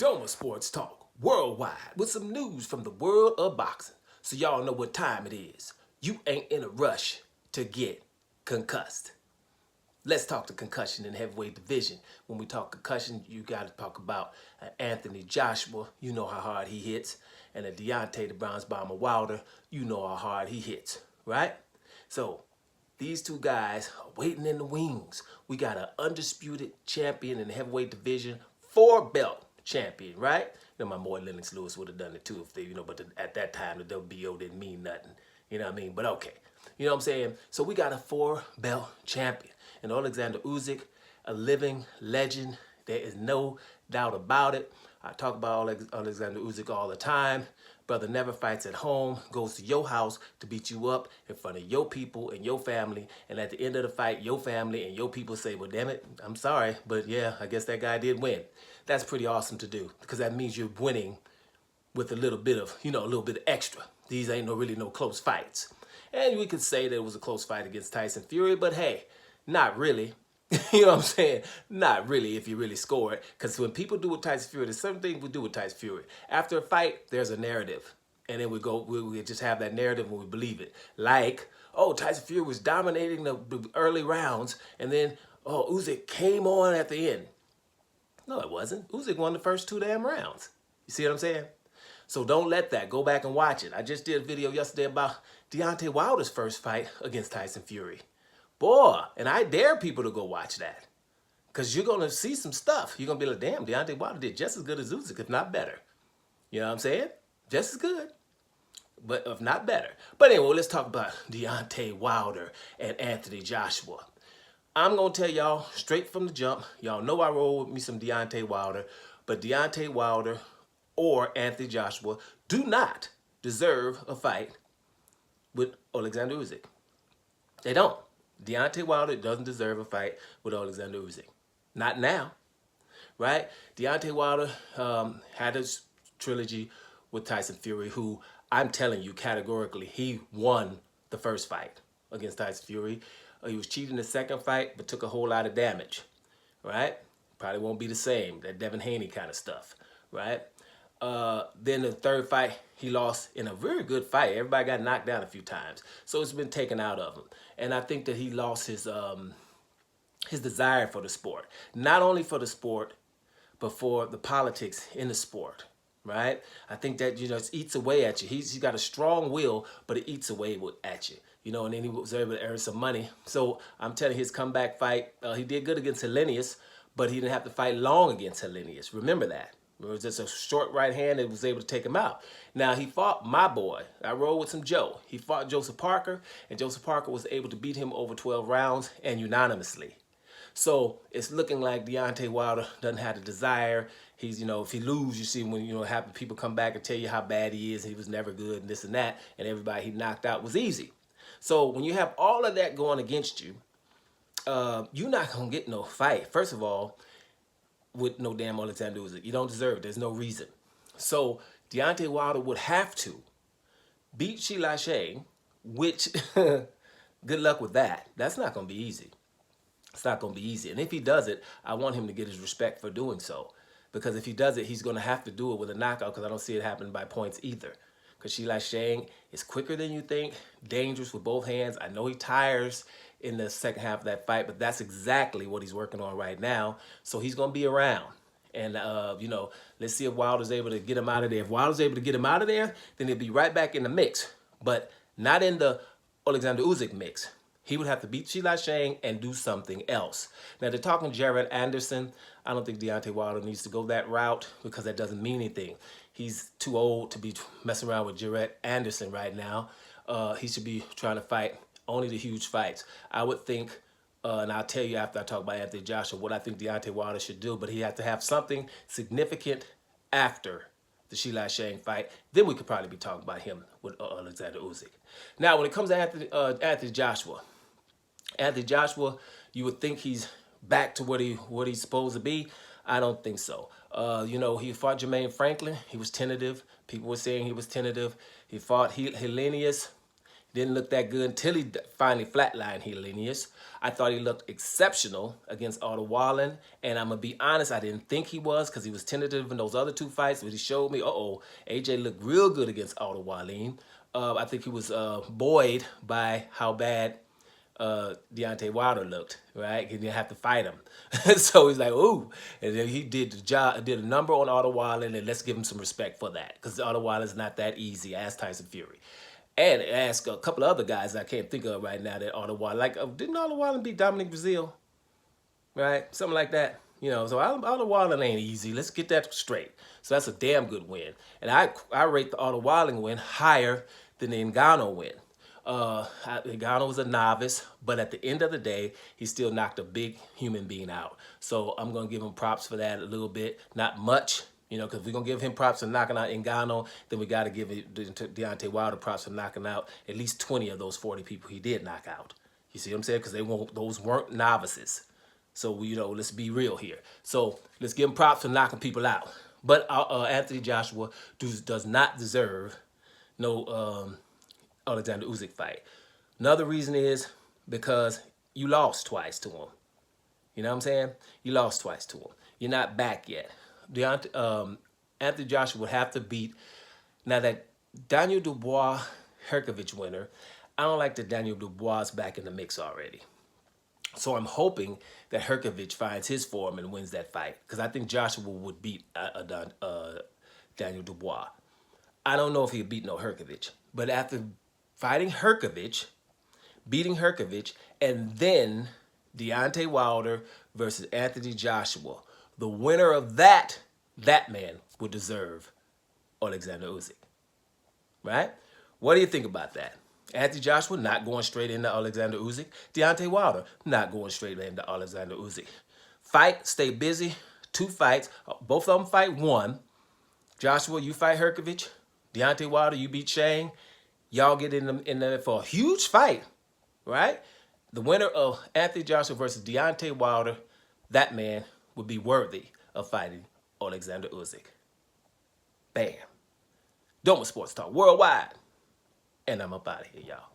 Doma Sports Talk worldwide with some news from the world of boxing. So y'all know what time it is. You ain't in a rush to get concussed. Let's talk to concussion in the heavyweight division. When we talk concussion, you got to talk about Anthony Joshua. You know how hard he hits. And Deontay the Bronze Bomber Wilder. You know how hard he hits, right? So these two guys are waiting in the wings. We got an undisputed champion in the heavyweight division, 4-belt champion, right? You know, my boy Lennox Lewis would have done it too if they, but at that time the WBO didn't mean nothing. You know what I mean? But okay. You know what I'm saying? So we got a 4-belt champion. And Oleksandr Usyk, a living legend. There is no doubt about it. I talk about Oleksandr Usyk all the time. Brother never fights at home, goes to your house to beat you up in front of your people and your family. And at the end of the fight, your family and your people say, well, damn it, I'm sorry, but yeah, I guess that guy did win. That's pretty awesome to do because that means you're winning with a little bit of, a little bit of extra. These ain't really no close fights. And we could say that it was a close fight against Tyson Fury, but hey, not really. You know what I'm saying? Not really if you really score it. Because when people do with Tyson Fury, there's certain things we do with Tyson Fury. After a fight, there's a narrative. And then we just have that narrative when we believe it. Like, oh, Tyson Fury was dominating the early rounds. And then, oh, Usyk came on at the end. No, it wasn't. Usyk won the first 2 damn rounds. You see what I'm saying? So don't let that. Go back and watch it. I just did a video yesterday about Deontay Wilder's first fight against Tyson Fury. Boy, and I dare people to go watch that. Because you're going to see some stuff. You're going to be like, damn, Deontay Wilder did just as good as Usyk, if not better. You know what I'm saying? Just as good, but if not better. But anyway, let's talk about Deontay Wilder and Anthony Joshua. I'm going to tell y'all straight from the jump. Y'all know I roll with me some Deontay Wilder. But Deontay Wilder or Anthony Joshua do not deserve a fight with Oleksandr Usyk. They don't. Deontay Wilder doesn't deserve a fight with Oleksandr Usyk. Not now, right? Deontay Wilder had his trilogy with Tyson Fury, who I'm telling you categorically, he won the first fight against Tyson Fury. He was cheating the second fight, but took a whole lot of damage, right? Probably won't be the same, that Devin Haney kind of stuff, right? Then the third fight, he lost in a very good fight. Everybody got knocked down a few times. So it's been taken out of him. And I think that he lost his desire for the sport. Not only for the sport, but for the politics in the sport, right? I think that, it eats away at you. He's got a strong will, but it eats away at you. And then he was able to earn some money. So I'm telling you, his comeback fight, he did good against Helenius, but he didn't have to fight long against Helenius. Remember that. It was just a short right hand that was able to take him out. Now, he fought my boy. I rolled with some Joe. He fought Joseph Parker, and Joseph Parker was able to beat him over 12 rounds and unanimously. So it's looking like Deontay Wilder doesn't have the desire. He's, if he loses, you see when, have people come back and tell you how bad he is, he was never good and this and that, and everybody he knocked out was easy. So when you have all of that going against you, you're not going to get no fight. First of all, with no damn Oleksandr Usyk. You don't deserve it. There's no reason. So Deontay Wilder would have to beat Sheila Shane, which, good luck with that. That's not going to be easy. It's not going to be easy. And if he does it, I want him to get his respect for doing so. Because if he does it, he's going to have to do it with a knockout because I don't see it happening by points either. Because Sheila Shane is quicker than you think, dangerous with both hands. I know he tires in the second half of that fight, but that's exactly what he's working on right now. So he's going to be around. And, let's see if Wilder's able to get him out of there. If Wilder's able to get him out of there, then he'll be right back in the mix. But not in the Oleksandr Usyk mix. He would have to beat Sheila Shane and do something else. Now, they're talking Jared Anderson. I don't think Deontay Wilder needs to go that route because that doesn't mean anything. He's too old to be messing around with Jared Anderson right now. He should be trying to fight only the huge fights. I would think, and I'll tell you after I talk about Anthony Joshua, what I think Deontay Wilder should do, but he has to have something significant after the Sheila Shane fight. Then we could probably be talking about him with Oleksandr Usyk. Now, when it comes to Anthony Joshua, you would think he's back to what he's supposed to be. I don't think so. He fought Jermaine Franklin. He was tentative. People were saying he was tentative. He fought Helenius. Didn't look that good until he finally flatlined Helenius. I thought he looked exceptional against Wilder, and I'm going to be honest, I didn't think he was because he was tentative in those other two fights, but he showed me, AJ looked real good against Wilder. I think he was buoyed by how bad Deontay Wilder looked, right? He didn't have to fight him. So he's like, ooh. And then he did the job, did a number on Wilder, and let's give him some respect for that. Because Wilder's not that easy. Ask Tyson Fury. And ask a couple of other guys I can't think of right now that Wilder, like, didn't Wilder beat Dominic Brazil? Right? Something like that. You know, so Wilder ain't easy. Let's get that straight. So that's a damn good win. And I rate the Wilder win higher than the Ngannou win. Ngannou was a novice, but at the end of the day, he still knocked a big human being out. So I'm going to give him props for that a little bit. Not much, you know, because we're going to give him props for knocking out Ngannou, then we got to give Deontay Wilder props for knocking out at least 20 of those 40 people he did knock out. You see what I'm saying? Because those weren't novices. So, you know, let's be real here. So let's give him props for knocking people out. But Anthony Joshua does not deserve no Oleksandr Usyk fight. Another reason is because you lost twice to him. You know what I'm saying? You lost twice to him. You're not back yet. Anthony Joshua would have to beat. Now that Daniel Dubois Herkovich winner, I don't like that Daniel Dubois is back in the mix already. So I'm hoping that Herkovich finds his form and wins that fight. Because I think Joshua would beat Daniel Dubois. I don't know if he'll beat no Herkovich. But after fighting Herkovich, beating Herkovich, and then Deontay Wilder versus Anthony Joshua, the winner of that man would deserve Oleksandr Usyk. Right? What do you think about that? Anthony Joshua not going straight into Oleksandr Usyk. Deontay Wilder not going straight into Oleksandr Usyk. Fight, stay busy. 2 fights. Both of them fight 1. Joshua, you fight Herkovich. Deontay Wilder, you beat Shane. Y'all get in there for a huge fight, right? The winner of Anthony Joshua versus Deontay Wilder, that man would be worthy of fighting Oleksandr Usyk. Bam. Doma Sports Talk Worldwide. And I'm up out of here, y'all.